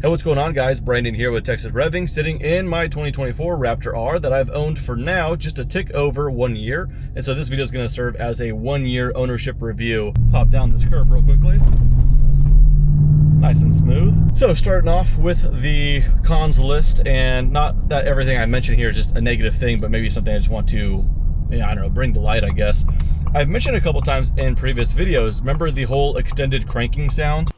Hey, what's going on, guys? Brandon here with Texas Revving, sitting in my 2024 Raptor R that I've owned for now just a tick over 1 year. And so this video is going to serve as a 1-year ownership review. Pop down this curb real quickly. Nice and smooth. So starting off with the cons list, and not that everything I mentioned here is just a negative thing, but maybe something I just want to, I don't know, bring to light, I guess. I've mentioned a couple times in previous videos, remember the whole extended cranking sound?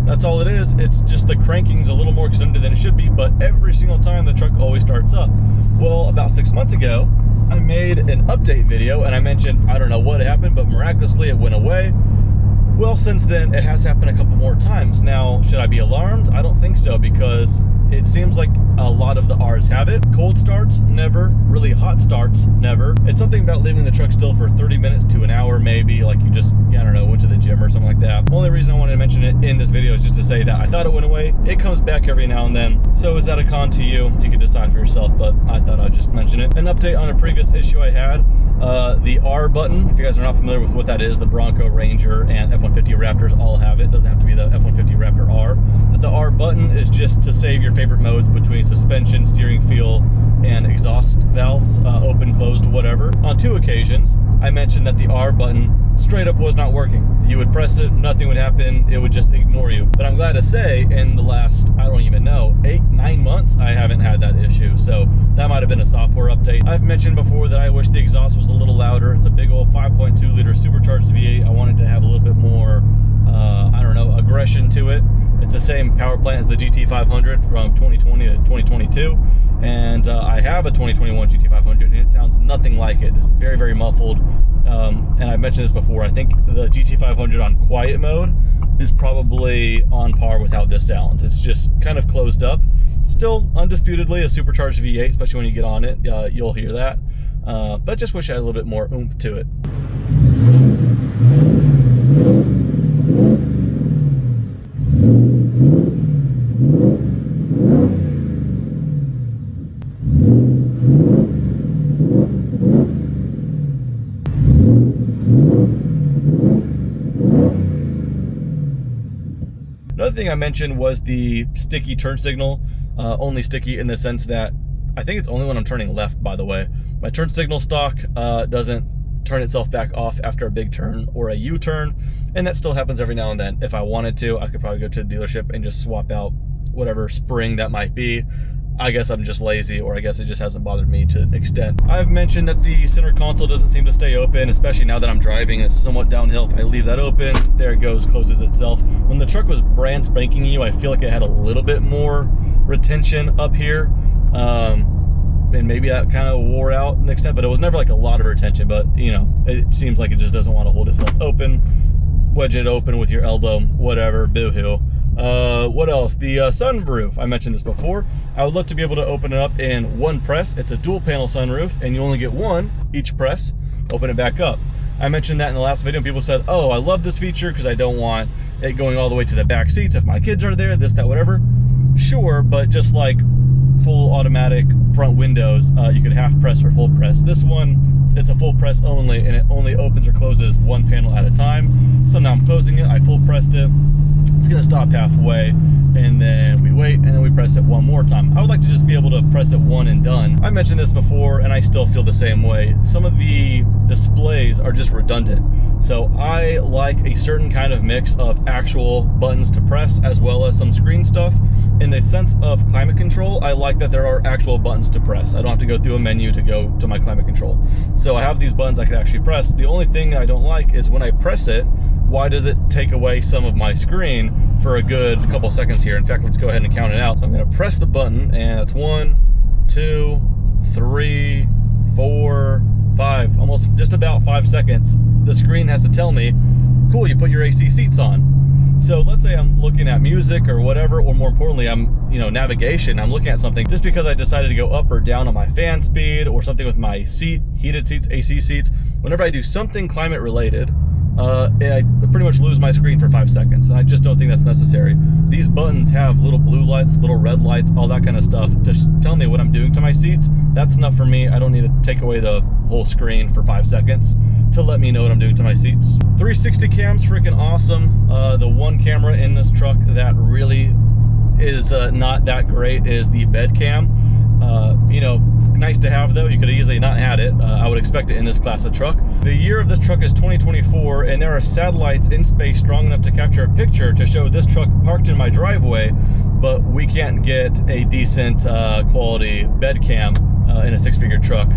That's all it is. It's just the cranking's a little more extended than it should be, but every single time the truck always starts up. Well, about 6 months ago, I made an update video and I mentioned, I don't know what happened, but miraculously it went away. Well, since then, it has happened a couple more times. Now, should I be alarmed? I don't think so, because it seems like a lot of the R's have it. Cold starts, never. Really hot starts, never. It's something about leaving the truck still for 30 minutes to an hour, maybe, like you just, I don't know, went to the gym or something like that. Only reason I wanted to mention it in this video is just to say that I thought it went away. It comes back every now and then. So is that a con to you? You can decide for yourself, but I thought I'd just mention it. An update on a previous issue I had. The R button, if you guys are not familiar with what that is, the Bronco, Ranger, and F-150 Raptors all have it. Doesn't have to be the F-150 Raptor R. But the R button is just to save your favorite modes between suspension, steering feel, and exhaust valves, open, closed, whatever. On 2 occasions, I mentioned that the R button straight up was not working. You would press it, nothing would happen, it would just ignore you. But I'm glad to say, in the last, I don't even know, 8-9 months, I haven't had that issue. So that might have been a software update. I've mentioned before that I wish the exhaust was a little louder. It's a big old 5.2 liter supercharged V8. I wanted to have a little bit more, I don't know, aggression to it. It's the same power plant as the GT500 from 2020 to 2022. And I have a 2021 GT500 and it sounds nothing like it. This is very, very muffled. And I've mentioned this before. I think the GT500 on quiet mode is probably on par with how this sounds. It's just kind of closed up. Still, undisputedly, a supercharged V8, especially when you get on it, you'll hear that. But just wish I had a little bit more oomph to it. Another thing I mentioned was the sticky turn signal, only sticky in the sense that I think it's only when I'm turning left, by the way. My turn signal stock doesn't turn itself back off after a big turn or a U-turn, and that still happens every now and then. If I wanted to, I could probably go to the dealership and just swap out whatever spring that might be. I guess I'm just lazy, or I guess it just hasn't bothered me to an extent. I've mentioned that the center console doesn't seem to stay open, especially now that I'm driving. It's somewhat downhill. If I leave that open, there it goes, closes itself. When the truck was brand spanking new, I feel like it had a little bit more retention up here. And maybe that kind of wore out an extent, but it was never like a lot of retention. But, you know, it seems like it just doesn't want to hold itself open. Wedge it open with your elbow, whatever, boo-hoo. What else? The sunroof, I mentioned this before. I would love to be able to open it up in one press. It's a dual panel sunroof and you only get one each press. Open it back up. I mentioned that in the last video and people said, oh, I love this feature because I don't want it going all the way to the back seats if my kids are there, this, that, whatever. Sure, but just like full automatic front windows, you could half press or full press. This one, it's a full press only, and it only opens or closes one panel at a time. So now I'm closing it, I full pressed it. It's gonna stop halfway, and then we wait, and then we press it one more time. I would like to just be able to press it one and done. I mentioned this before, and I still feel the same way. Some of the displays are just redundant. So I like a certain kind of mix of actual buttons to press as well as some screen stuff. In the sense of climate control, I like that there are actual buttons to press. I don't have to go through a menu to go to my climate control. So I have these buttons I can actually press. The only thing I don't like is when I press it, why does it take away some of my screen for a good couple seconds here? In fact, let's go ahead and count it out. So I'm gonna press the button, and it's 1, 2, 3, 4, 5, almost just about 5 seconds. The screen has to tell me, cool, you put your AC seats on. So let's say I'm looking at music or whatever, or more importantly, I'm, navigation. I'm looking at something just because I decided to go up or down on my fan speed or something with my seat, heated seats, AC seats. Whenever I do something climate related, I pretty much lose my screen for 5 seconds. I just don't think that's necessary. These buttons have little blue lights, little red lights, all that kind of stuff to tell me what I'm doing to my seats. That's enough for me. I don't need to take away the whole screen for 5 seconds to let me know what I'm doing to my seats. 360 cam's freaking awesome. The one camera in this truck that really is not that great is the bed cam. You know, nice to have though. You could have easily not had it. I would expect it in this class of truck. The year of this truck is 2024, and there are satellites in space strong enough to capture a picture to show this truck parked in my driveway, but we can't get a decent quality bed cam in a 6-figure truck.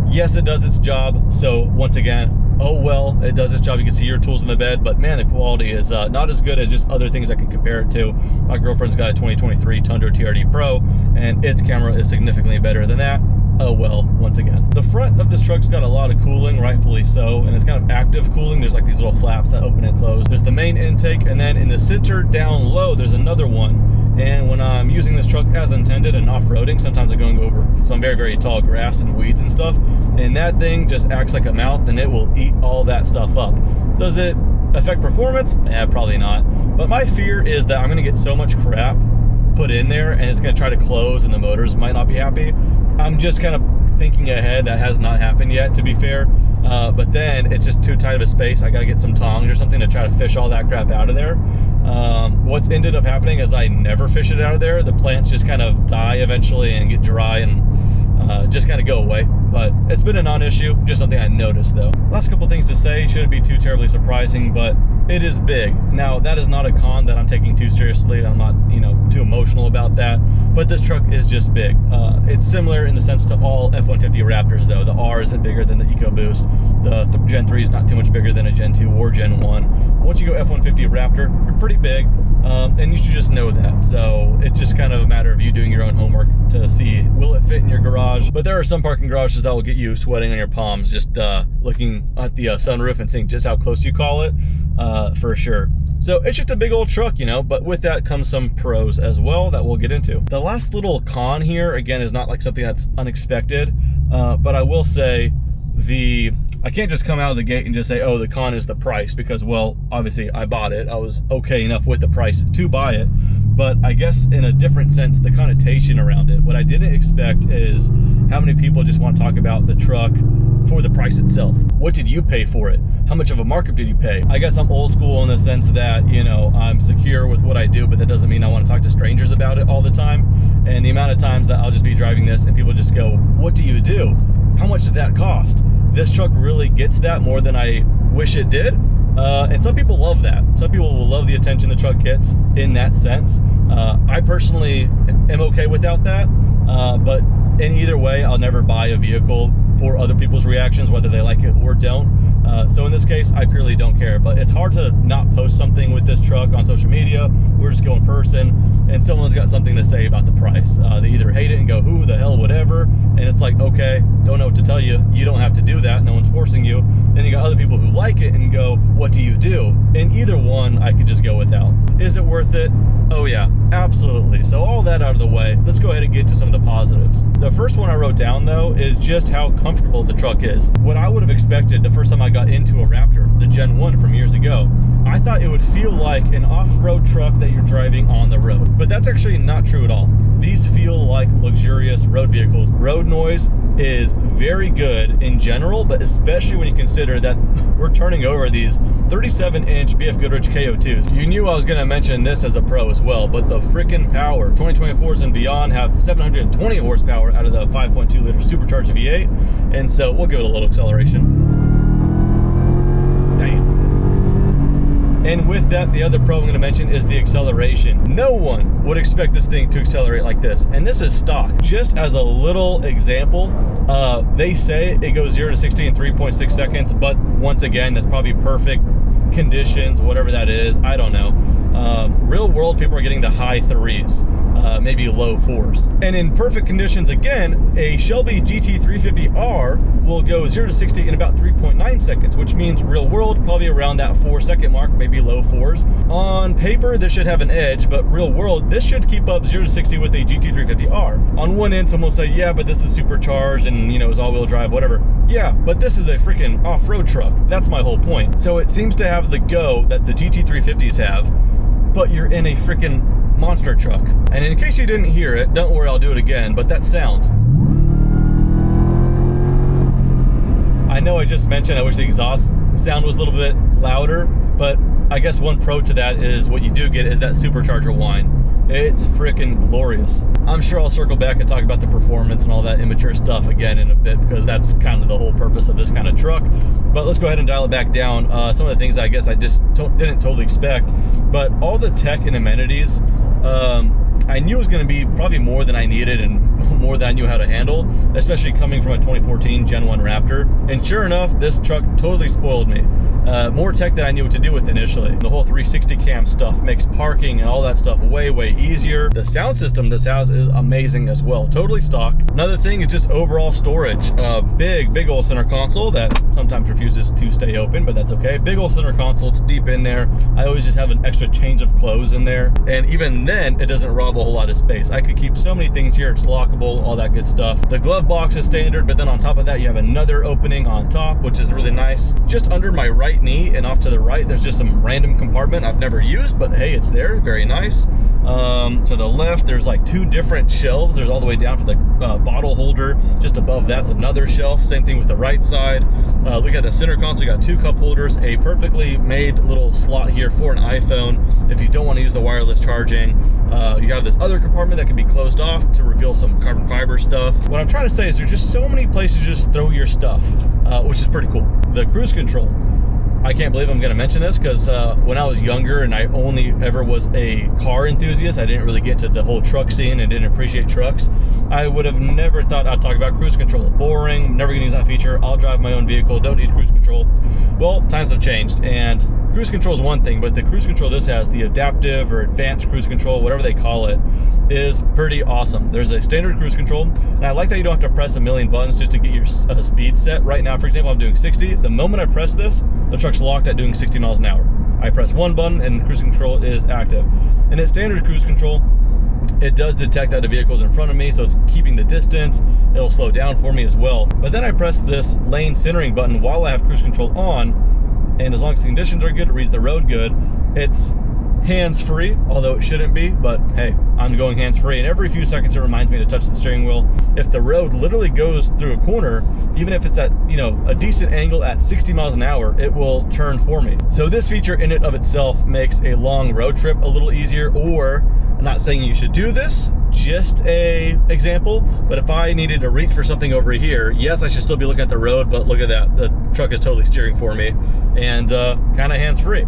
Yes, it does its job. So once again, oh well, it does its job. You can see your tools in the bed, but man, the quality is not as good as just other things I can compare it to. My girlfriend's got a 2023 Tundra TRD Pro, and its camera is significantly better than that. Oh well, once again. The front of this truck's got a lot of cooling, rightfully so, and it's kind of active cooling. There's like these little flaps that open and close. There's the main intake, and then in the center down low, there's another one. And when I'm using this truck as intended and off-roading, sometimes I'm going over some very, very tall grass and weeds and stuff, and that thing just acts like a mouth, and it will eat all that stuff up. Does it affect performance? Probably not. But my fear is that I'm gonna get so much crap put in there, and it's gonna try to close, and the motors might not be happy. I'm just kind of thinking ahead. That has not happened yet, to be fair. But then it's just too tight of a space. I gotta get some tongs or something to try to fish all that crap out of there. What's ended up happening is I never fish it out of there. The plants just kind of die eventually and get dry and just kind of go away. But it's been a non-issue, just something I noticed though. Last couple things to say, shouldn't be too terribly surprising, but it is big. Now, that is not a con that I'm taking too seriously. I'm not, you know, too emotional about that, but this truck is just big. It's similar in the sense to all F-150 Raptors though. The R isn't bigger than the EcoBoost. The Gen 3 is not too much bigger than a Gen 2 or Gen 1. Once you go F-150 Raptor, you're pretty big, and you should just know that. So it's just kind of a matter of you doing your own homework to see, will it fit in your garage? But there are some parking garages that will get you sweating on your palms just looking at the sunroof and seeing just how close you call it, for sure. So it's just a big old truck, you know, but with that comes some pros as well that we'll get into. The last little con here, again, is not like something that's unexpected, but I will say I can't just come out of the gate and just say, oh, the con is the price, because, well, obviously I bought it. I was okay enough with the price to buy it, but I guess in a different sense, the connotation around it. What I didn't expect is how many people just want to talk about the truck for the price itself. What did you pay for it? How much of a markup did you pay? I guess I'm old school in the sense that, you know, I'm secure with what I do, but that doesn't mean I want to talk to strangers about it all the time. And the amount of times that I'll just be driving this and people just go, what do you do? How much did that cost? This truck really gets that more than I wish it did. And some people love that. Some people will love the attention the truck gets in that sense. I personally am okay without that. But in either way, I'll never buy a vehicle for other people's reactions, whether they like it or don't. So in this case, I purely don't care. But it's hard to not post something with this truck on social media or just go in person and someone's got something to say about the price. They either hate it and go, who the hell, whatever. And it's like, okay, don't know what to tell you. You don't have to do that. No one's forcing you. And you got other people who like it and go, what do you do? And either one, I could just go without. Is it worth it? Oh yeah, absolutely. So all that out of the way, let's go ahead and get to some of the positives. The first one I wrote down though is just how comfortable the truck is. What I would have expected the first time I got into a Raptor, the Gen 1 from years ago, I thought it would feel like an off-road truck that you're driving on the road. But that's actually not true at all. These feel like luxurious road vehicles. Road noise is very good in general, but especially when you consider that we're turning over these 37-inch BF Goodrich KO2s. You knew I was going to mention this as a pro as well, but the freaking power. 2024s and beyond have 720 horsepower out of the 5.2 liter supercharged V8, and so we'll give it a little acceleration. Damn. And with that, the other pro I'm going to mention is the acceleration. No one would expect this thing to accelerate like this. And this is stock. Just as a little example, they say it goes 0 to 60 in 3.6 seconds, but once again, that's probably perfect conditions, whatever that is, I don't know. Real world, people are getting the high threes. maybe low 4s. And in perfect conditions, again, a Shelby GT350R will go 0 to 60 in about 3.9 seconds, which means real world, probably around that 4-second mark, maybe low 4s. On paper, this should have an edge, but real world, this should keep up 0 to 60 with a GT350R. On one end, someone will say, yeah, but this is supercharged and, you know, it's all-wheel drive, whatever. Yeah, but this is a freaking off-road truck. That's my whole point. So it seems to have the go that the GT350s have, but you're in a freaking monster truck. And in case you didn't hear it, don't worry, I'll do it again, but that sound. I know I just mentioned I wish the exhaust sound was a little bit louder, but I guess one pro to that is what you do get is that supercharger whine. It's freaking glorious. I'm sure I'll circle back and talk about the performance and all that immature stuff again in a bit, because that's kind of the whole purpose of this kind of truck. But let's go ahead and dial it back down. Some of the things I guess I just didn't totally expect, but all the tech and amenities, I knew it was going to be probably more than I needed and more than I knew how to handle, especially coming from a 2014 Gen 1 Raptor. And sure enough, this truck totally spoiled me. More tech than I knew what to do with initially. The whole 360 cam stuff makes parking and all that stuff way, way easier. The sound system this has is amazing as well. Totally stock. Another thing is just overall storage. Big old center console that sometimes refuses to stay open, but that's okay. Big old center console, it's deep in there. I always just have an extra change of clothes in there. And even then, it doesn't rob a whole lot of space. I could keep so many things here. It's lockable, all that good stuff. The glove box is standard, but then on top of that, you have another opening on top, which is really nice. Just under my right knee and off to the right, there's just some random compartment I've never used, but hey, it's there, very nice. To the left, there's like 2 different shelves. There's all the way down for the bottle holder. Just above that's another shelf. Same thing with the right side. Look at the center console, you got 2 cup holders, a perfectly made little slot here for an iPhone if you don't want to use the wireless charging. You have this other compartment that can be closed off to reveal some carbon fiber stuff. What I'm trying to say is there's just so many places to just throw your stuff, which is pretty cool. The cruise control. I can't believe I'm going to mention this because when I was younger and I only ever was a car enthusiast, I didn't really get to the whole truck scene and didn't appreciate trucks. I would have never thought I'd talk about cruise control. Boring, never going to use that feature. I'll drive my own vehicle, don't need cruise control. Well, times have changed, and cruise control is one thing, but the cruise control this has, the adaptive or advanced cruise control, whatever they call it, is pretty awesome. There's a standard cruise control, and I like that you don't have to press a million buttons just to get your speed set. Right now, for example, I'm doing 60. The moment I press this, the truck's locked at doing 60 miles an hour. I press one button and cruise control is active. And at standard cruise control, it does detect that the vehicle's in front of me, so it's keeping the distance. It'll slow down for me as well. But then I press this lane centering button while I have cruise control on, and as long as the conditions are good, it reads the road good, it's hands-free, although it shouldn't be, but hey, I'm going hands-free, and every few seconds it reminds me to touch the steering wheel. If the road literally goes through a corner, even if it's at, you know, a decent angle at 60 miles an hour, it will turn for me. So this feature in and of itself makes a long road trip a little easier, or I'm not saying you should do this, just a example, but if I needed to reach for something over here, yes, I should still be looking at the road, but look at that, the truck is totally steering for me, and kind of hands-free.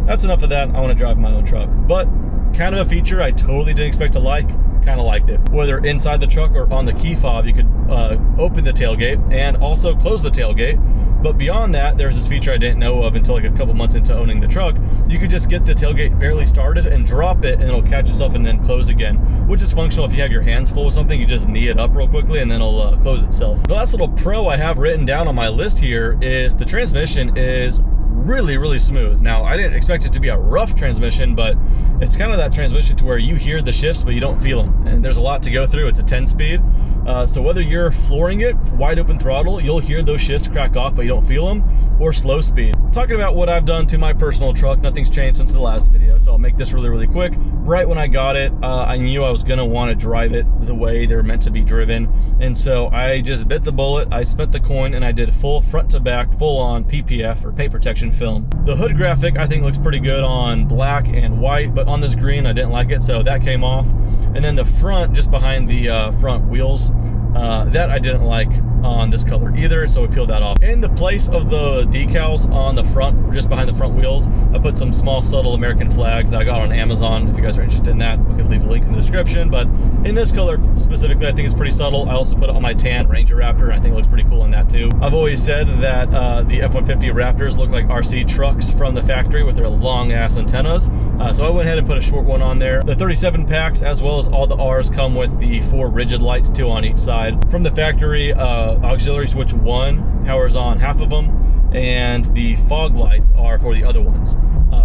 That's enough of that. I want to drive my own truck, but kind of a feature I totally didn't expect to like. Kind of liked it. Whether inside the truck or on the key fob, you could open the tailgate and also close the tailgate. But beyond that, there's this feature I didn't know of until like a couple months into owning the truck. You could just get the tailgate barely started and drop it, and it'll catch itself and then close again, which is functional if you have your hands full with something. You just knee it up real quickly and then it'll close itself. The last little pro I have written down on my list here is the transmission is really smooth. Now, I didn't expect it to be a rough transmission, but it's kind of that transmission to where you hear the shifts, but you don't feel them. And there's a lot to go through. It's a 10-speed. So whether you're flooring it, wide open throttle, you'll hear those shifts crack off, but you don't feel them, or slow speed. Talking about what I've done to my personal truck, nothing's changed since the last video, so I'll make this really quick. Right when I got it, I knew I was gonna wanna drive it the way they're meant to be driven. And so I just bit the bullet, I spent the coin, and I did full front to back, full on PPF or paint protection film. The hood graphic I think looks pretty good on black and white, but on this green I didn't like it, so that came off. And then the front, just behind the front wheels, that I didn't like. on this color either, so we peeled that off. In the place of the decals on the front, just behind the front wheels, I put some small subtle American flags that I got on Amazon. If you guys are interested in that, we could leave a link in the description. But in this color specifically, I think it's pretty subtle. I also put it on my tan Ranger Raptor, and I think it looks pretty cool in that too. I've always said that the F-150 Raptors look like RC trucks from the factory with their long ass antennas. So I went ahead and put a short one on there. The 37 packs, as well as all the R's, come with the 4 rigid lights, 2 on each side. From the factory, auxiliary switch 1 powers on half of them, and the fog lights are for the other ones.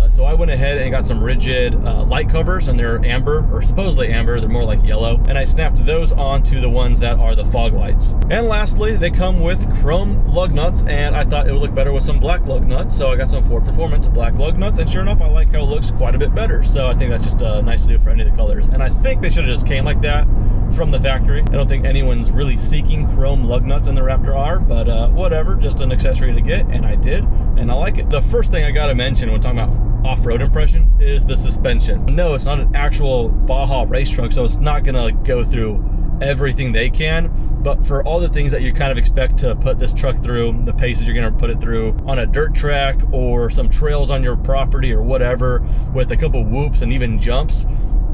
So I went ahead and got some rigid light covers, and they're amber, or supposedly amber, they're more like yellow, and I snapped those onto the ones that are the fog lights. And lastly, they come with chrome lug nuts, and I thought it would look better with some black lug nuts, so I got some Ford Performance black lug nuts, and sure enough, I like how it looks quite a bit better. So I think that's just nice to do for any of the colors, and I think they should have just came like that from the factory. I don't think anyone's really seeking chrome lug nuts in the Raptor R, but whatever, just an accessory to get, and I did, and I like it. The first thing I gotta mention when talking about off-road impressions is the suspension. No, it's not an actual Baja race truck, so it's not gonna go through everything they can, but for all the things that you kind of expect to put this truck through, the paces you're gonna put it through on a dirt track or some trails on your property or whatever, with a couple whoops and even jumps,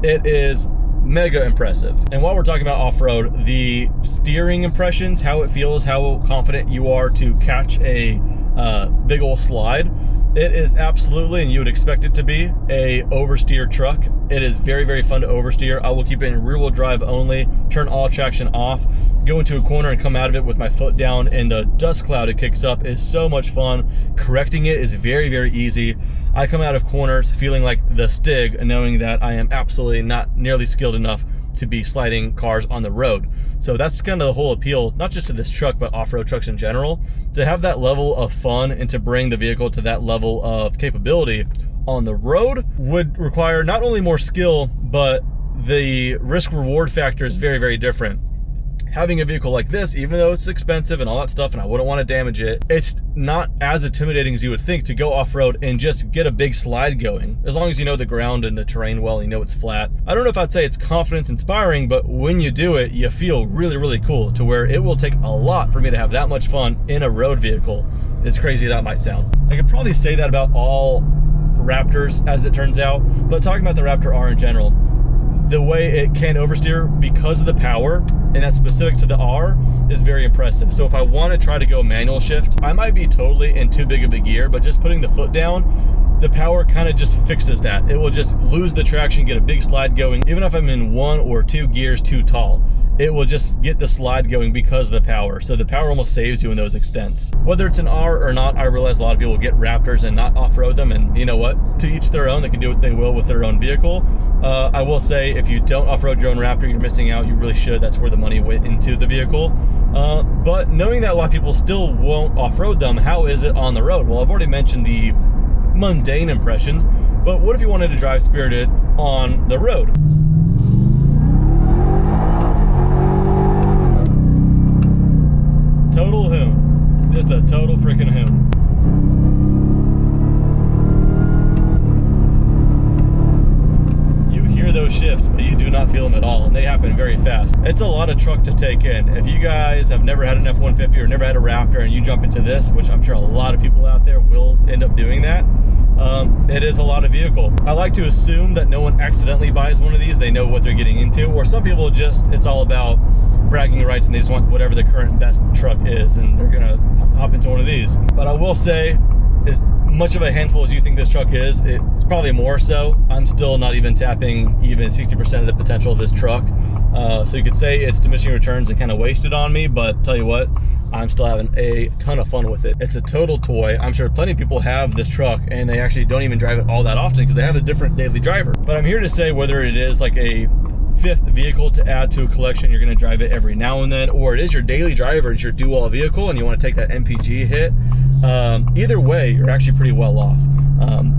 it is mega impressive. And while we're talking about off-road, the steering impressions, how it feels, how confident you are to catch a big old slide, it is absolutely, and you would expect it to be, a oversteer truck. It is very, very fun to oversteer. I will keep it in rear-wheel drive only, turn all traction off, go into a corner and come out of it with my foot down, and the dust cloud it kicks up is so much fun. Correcting it is very, very easy. I come out of corners feeling like the Stig, knowing that I am absolutely not nearly skilled enough to be sliding cars on the road. So that's kind of the whole appeal, not just to this truck, but off-road trucks in general, to have that level of fun and to bring the vehicle to that level of capability on the road would require not only more skill, but the risk-reward factor is very, very different. Having a vehicle like this, even though it's expensive and all that stuff, and I wouldn't want to damage it, it's not as intimidating as you would think to go off-road and just get a big slide going. As long as you know the ground and the terrain well, you know it's flat. I don't know if I'd say it's confidence inspiring, but when you do it, you feel really, really cool, to where it will take a lot for me to have that much fun in a road vehicle. As crazy that might sound. I could probably say that about all Raptors, as it turns out, but talking about the Raptor R in general, the way it can oversteer because of the power, and that's specific to the R, is very impressive. So if I want to try to go manual shift, I might be totally in too big of a gear, but just putting the foot down, the power kind of just fixes that. It will just lose the traction, get a big slide going. Even if I'm in 1 or 2 gears too tall, it will just get the slide going because of the power. So the power almost saves you in those extents. Whether it's an R or not, I realize a lot of people get Raptors and not off-road them, and you know what? To each their own, they can do what they will with their own vehicle. I will say, if you don't off-road your own Raptor, you're missing out. You really should. That's where the money went into the vehicle. But knowing that a lot of people still won't off-road them, how is it on the road? Well, I've already mentioned the mundane impressions, but what if you wanted to drive Spirited on the road? Total hoon. Just a total freaking hoon. You hear those shifts, but you do not feel them at all, and they happen very fast. It's a lot of truck to take in. If you guys have never had an F-150 or never had a Raptor and you jump into this, which I'm sure a lot of people out there will end up doing that, it is a lot of vehicle. I like to assume that no one accidentally buys one of these. They know what they're getting into, or some people just, it's all about bragging rights and they just want whatever the current best truck is and they're gonna hop into one of these. But I will say, as much of a handful as you think this truck is, it's probably more so. I'm still not even tapping even 60% of the potential of this truck. So you could say it's diminishing returns and kind of wasted on me, but tell you what, I'm still having a ton of fun with it. It's a total toy. I'm sure plenty of people have this truck and they actually don't even drive it all that often because they have a different daily driver. But I'm here to say, whether it is like a 5th vehicle to add to a collection, you're going to drive it every now and then, or it is your daily driver, it's your do-all vehicle and you want to take that MPG hit, either way, you're actually pretty well off.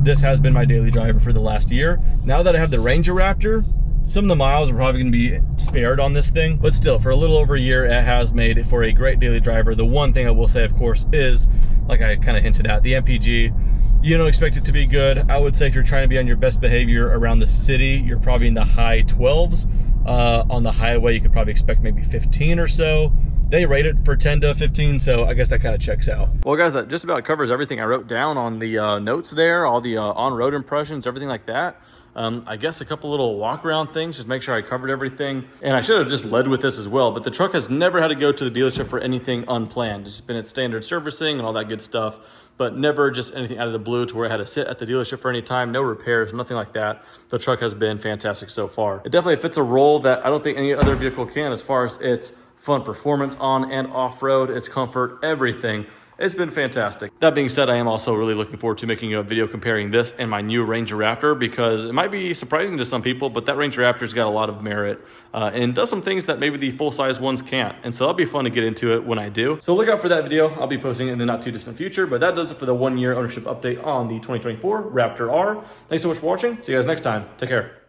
This has been my daily driver for the last year. Now that I have the Ranger Raptor, some of the miles are probably going to be spared on this thing, but still, for a little over a year, it has made it for a great daily driver. The one thing I will say, of course, is, like I kind of hinted at, the MPG, you don't expect it to be good. I would say if you're trying to be on your best behavior around the city, you're probably in the high 12s. On the highway, you could probably expect maybe 15 or so. They rate it for 10 to 15, so I guess that kind of checks out. Well, guys, that just about covers everything I wrote down on the notes there, all the on-road impressions, everything like that. I guess a couple little walk around things, just make sure I covered everything. And I should have just led with this as well, but the truck has never had to go to the dealership for anything unplanned. It's been its standard servicing and all that good stuff, but never just anything out of the blue to where it had to sit at the dealership for any time, no repairs, nothing like that. The truck has been fantastic so far. It definitely fits a role that I don't think any other vehicle can as far as its fun performance on and off-road, its comfort, everything. It's been fantastic. That being said, I am also really looking forward to making a video comparing this and my new Ranger Raptor, because it might be surprising to some people, but that Ranger Raptor's got a lot of merit and does some things that maybe the full-size ones can't. And so that'll be fun to get into it when I do. So look out for that video. I'll be posting it in the not too distant future, but that does it for the 1-year ownership update on the 2024 Raptor R. Thanks so much for watching. See you guys next time. Take care.